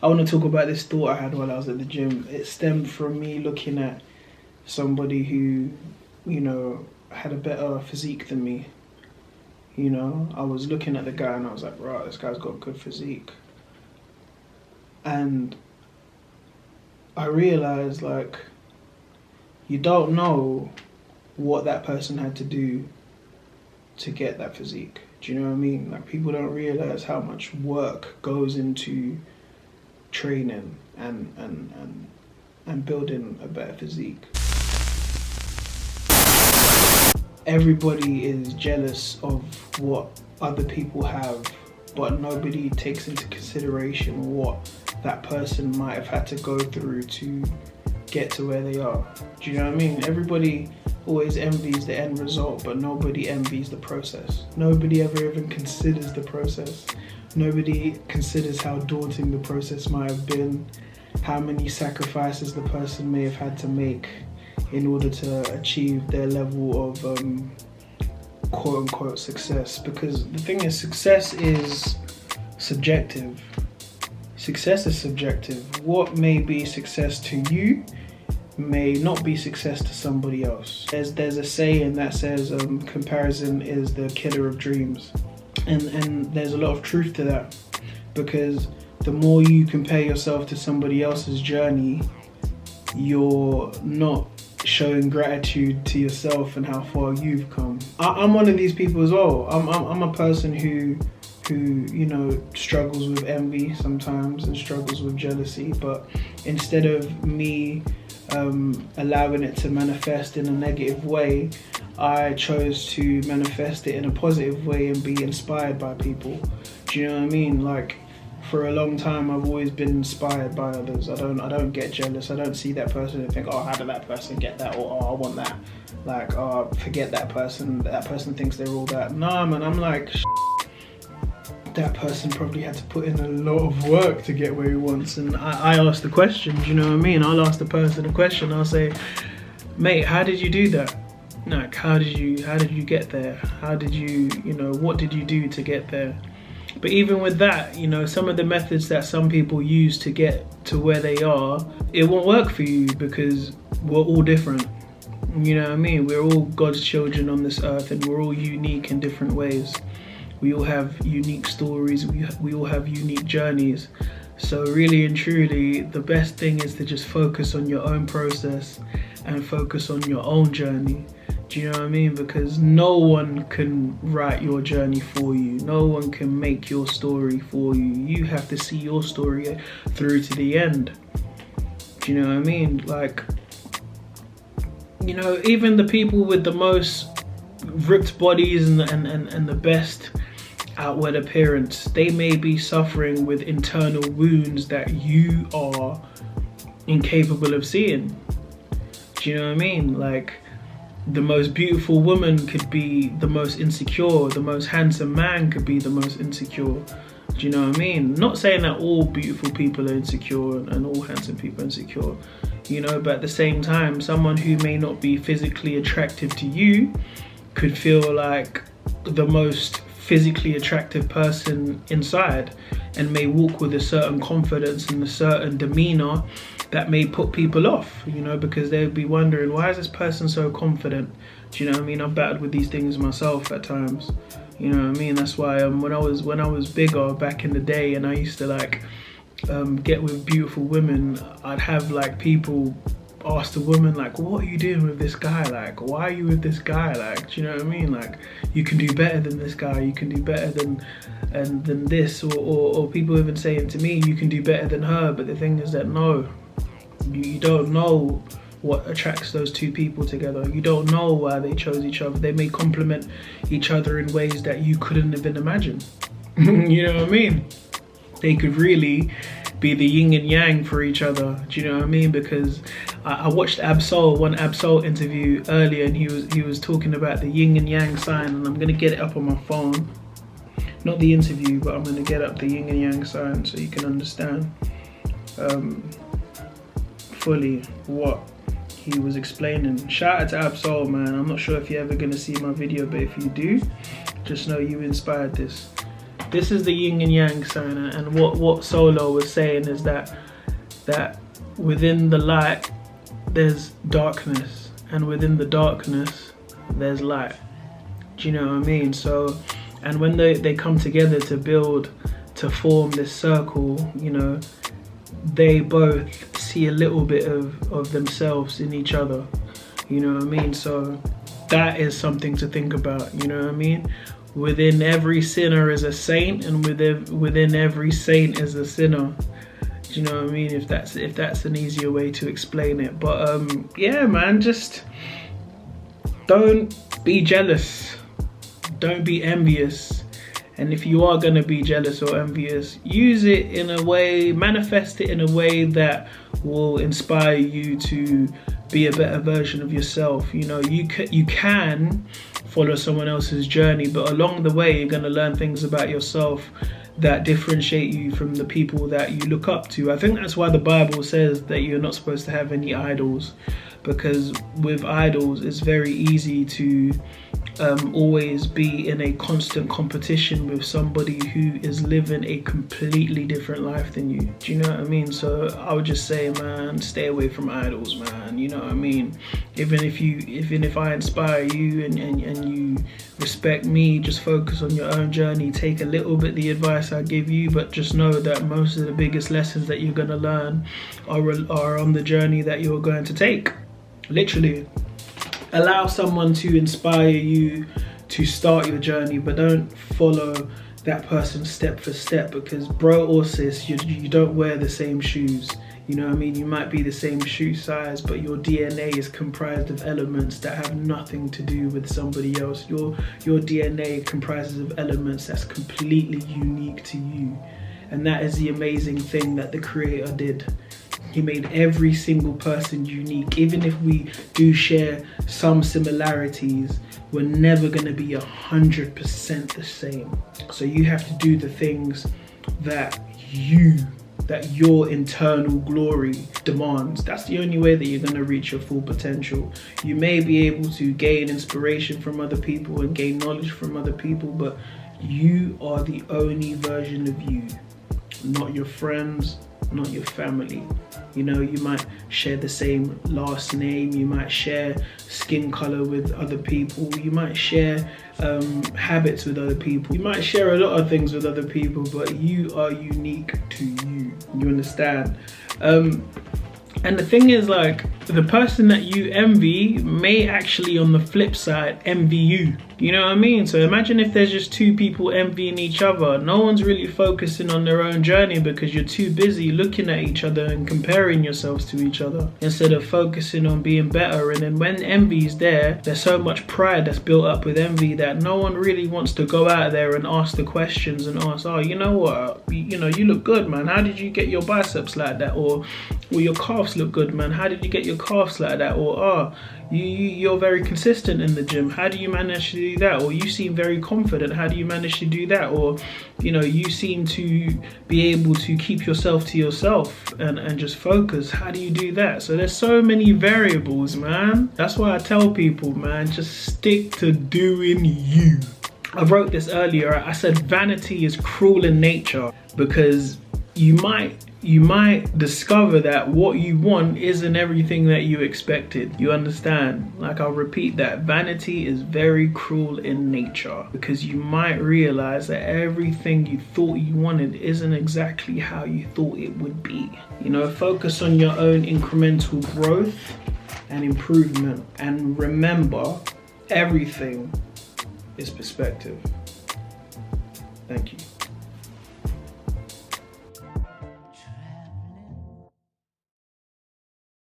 I want to talk about this thought I had while I was at the gym. It stemmed from me looking at somebody who, you know, had a better physique than me. You know, I was looking at the guy and I was like, right, this guy's got good physique. And I realized, like, you don't know what that person had to do to get that physique. Do you know what I mean? Like, people don't realize how much work goes into training and building a better physique. Everybody is jealous of what other people have, but nobody takes into consideration what that person might have had to go through to get to where they are. Do you know what I mean? Everybody always envies the end result, but nobody envies the process. Nobody ever even considers the process. Nobody considers how daunting the process might have been, how many sacrifices the person may have had to make in order to achieve their level of quote-unquote success. Because the thing is, success is subjective. Success is subjective. What may be success to you may not be success to somebody else. There's a saying that says comparison is the killer of dreams. And there's a lot of truth to that, because the more you compare yourself to somebody else's journey, you're not showing gratitude to yourself and how far you've come. I'm one of these people as well. I'm a person who you know, struggles with envy sometimes and struggles with jealousy, but instead of me allowing it to manifest in a negative way, I chose to manifest it in a positive way and be inspired by people. Do you know what I mean? Like, for a long time I've always been inspired by others. I don't get jealous. I don't see that person and think, oh, how did that person get that, or oh, I want that. Like, oh, forget that person thinks they're all that. Nah, man, I'm like, that person probably had to put in a lot of work to get where he wants. And I ask the question, do you know what I mean? I'll ask the person a question. I'll say, mate, how did you do that? Like, how did you get there? How did you know, what did you do to get there? But even with that, you know, some of the methods that some people use to get to where they are, it won't work for you, because we're all different. You know what I mean? We're all God's children on this earth, and we're all unique in different ways. We all have unique stories, we all have unique journeys. So really and truly, the best thing is to just focus on your own process and focus on your own journey. Do you know what I mean? Because no one can write your journey for you. No one can make your story for you. You have to see your story through to the end. Do you know what I mean? Like, you know, even the people with the most ripped bodies and the best outward appearance, they may be suffering with internal wounds that you are incapable of seeing. Do you know what I mean? Like, the most beautiful woman could be the most insecure, the most handsome man could be the most insecure. Do you know what I mean? Not saying that all beautiful people are insecure and all handsome people are insecure, you know, but at the same time, someone who may not be physically attractive to you could feel like the most physically attractive person inside, and may walk with a certain confidence and a certain demeanor that may put people off, you know, because they'd be wondering, why is this person so confident? Do you know what I mean? I've battled with these things myself at times. You know what I mean? That's why when I was bigger back in the day, and I used to like get with beautiful women, I'd have like people ask the woman, like, what are you doing with this guy? Like, why are you with this guy? Like, do you know what I mean? Like, you can do better than this guy, you can do better than this, or people even saying to me, you can do better than her. But the thing is that no, you don't know what attracts those two people together. You don't know why they chose each other. They may complement each other in ways that you couldn't even imagine. You know what I mean? They could really be the yin and yang for each other. Do you know what I mean? Because I watched one Absol interview earlier, and he was talking about the yin and yang sign, and I'm gonna get it up on my phone. Not the interview, but I'm gonna get up the yin and yang sign so you can understand fully what he was explaining. Shout out to Absol, man. I'm not sure if you're ever gonna see my video, but if you do, just know you inspired this. This is the yin and yang sign, and what Solo was saying is that within the light there's darkness, and within the darkness there's light. Do you know what I mean? So, and when they come together to form this circle, you know, they both see a little bit of themselves in each other. You know what I mean? So that is something to think about. You know what I mean? Within every sinner is a saint, and within every saint is a sinner. Do you know what I mean? If that's an easier way to explain it. But yeah, man, just don't be jealous. Don't be envious. And if you are gonna be jealous or envious, use it in a way, manifest it in a way that will inspire you to be a better version of yourself. You know, you can follow someone else's journey, but along the way, you're gonna learn things about yourself that differentiate you from the people that you look up to. I think that's why the Bible says that you're not supposed to have any idols, because with idols, it's very easy to always be in a constant competition with somebody who is living a completely different life than you. Do you know what I mean? So I would just say, man, stay away from idols, man. You know what I mean? Even if I inspire you and you respect me, just focus on your own journey. Take a little bit the advice I give you, but just know that most of the biggest lessons that you're gonna learn are on the journey that you're going to take. Literally. Allow someone to inspire you to start your journey, but don't follow that person step for step, because bro or sis, you don't wear the same shoes. You know what I mean? You might be the same shoe size, but your DNA is comprised of elements that have nothing to do with somebody else. Your DNA comprises of elements that's completely unique to you. And that is the amazing thing that the Creator did. He made every single person unique. Even if we do share some similarities, we're never gonna be 100% the same. So you have to do the things that your internal glory demands. That's the only way that you're gonna reach your full potential. You may be able to gain inspiration from other people and gain knowledge from other people, but you are the only version of you, not your friends, not your family. You know, you might share the same last name, you might share skin color with other people, you might share habits with other people, you might share a lot of things with other people, but you are unique to you. You understand? And the thing is, like, the person that you envy may actually, on the flip side, envy you. You know what I mean? So imagine if there's just two people envying each other. No one's really focusing on their own journey because you're too busy looking at each other and comparing yourselves to each other instead of focusing on being better. And then when envy's there, there's so much pride that's built up with envy that no one really wants to go out there and ask the questions and ask, oh, you know what? You know, you look good, man. How did you get your biceps like that? Or your calves look good, man. How did you get your calves like that? Or, oh, you're very consistent in the gym. How do you manage to do that? Or you seem very confident. How do you manage to do that? Or, you know, you seem to be able to keep yourself to yourself and just focus. How do you do that? So there's so many variables, man. That's why I tell people, man, just stick to doing you. I wrote this earlier. I said vanity is cruel in nature, because you might discover that what you want isn't everything that you expected. You understand? Like, I'll repeat that. Vanity is very cruel in nature, because you might realize that everything you thought you wanted isn't exactly how you thought it would be. You know, focus on your own incremental growth and improvement. And remember, everything is perspective. Thank you.